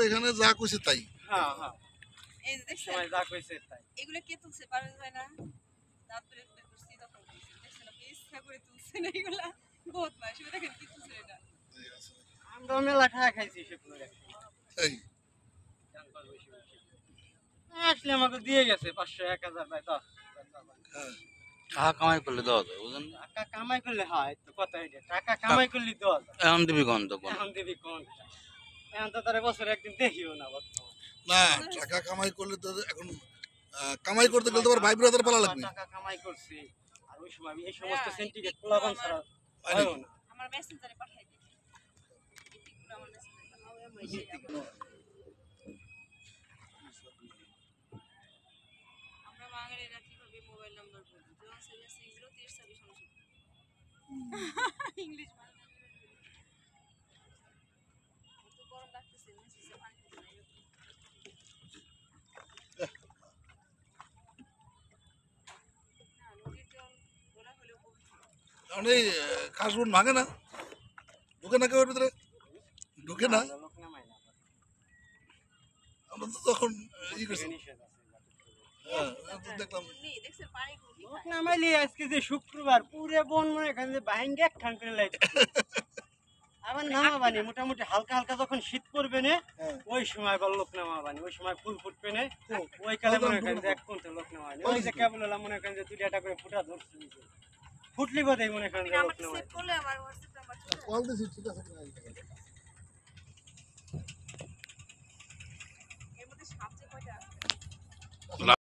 এখানে যা কইছে তাই। হ্যাঁ হ্যাঁ এই যে দেখছেন সময় যা কইছে তাই। এগুলো কে তুলছে পারবেন ভাই না দাঁত তুলে তুলে করছি তখন তুলছে দেখছেন আপনি ইচ্ছা করে তুলছেন এইগুলা বহুত মাস দেখেন কি তুলছে এটা আমরা মেলা টাকা খাইছি সে করে তাই আসলে আমাকে দিয়ে গেছে 500 1000 ভাই দাও হ্যাঁ টাকা কামাই করলে দেওয়া যায় বুঝলেন না? টাকা কামাই করলে হয় তো কথা এটা টাকা কামাই করলে দেওয়া যায় এখন দিবি কোন তখন এখন দিবি কোন এখন তো তার বছরে একদিন দেখিও না বর্তমান না টাকা কামাই করলে তো এখন কামাই করতে গেলে তোমার ভাই ব্রাদার পালা লাগবে। টাকা কামাই করছি আর ওই সময় এই সমস্ত সিন্ডিকেট পোলাপান ছাড়া হয়ও না আমার মেসেঞ্জারে পাঠাই দিই এগুলো আমার মেসেঞ্জারে আমরা বাঙালিরা কিভাবে মোবাইল নাম্বার বলবো 0760326 ইংলিশ এত গরম লাগতেছে মেসেজে পানি দিতে না নদীর জল ওরা হলেও পবিত্র এখন এই কাশবন ভাঙে না, ঢুকে না কেউ ওর ভিতরে, ঢুকে না। লোক নামাই না আমরা তো তখন ই করছি, নিষেধ আছে হ্যাঁ তো দেখলাম নেই দেখছেন পানি খুবই লোক নামাইলে আজকে যে শুক্রবার পুরে বন মনে করেন যে বাইঙ্গে একখান করে লাইট আবার নামাবানি মোটামুটি হালকা হালকা যখন শীত পড়বে না ওই সময় আবার লোক নামাবানি ওই সময় ফুল ফুটবে না ওই কালে মনে করেন যে এক কুইন্টাল লোক নামাবানি ওই যে কেবল মনে করেন যে 2টা করে ফুটা ধরছে ফুটলি বোধহয় মনে করেন যে লোক আমার নামাই সেভ করলে আমার হোয়াটসঅ্যাপ নাম্বার কল দিছি, ঠিক আছে।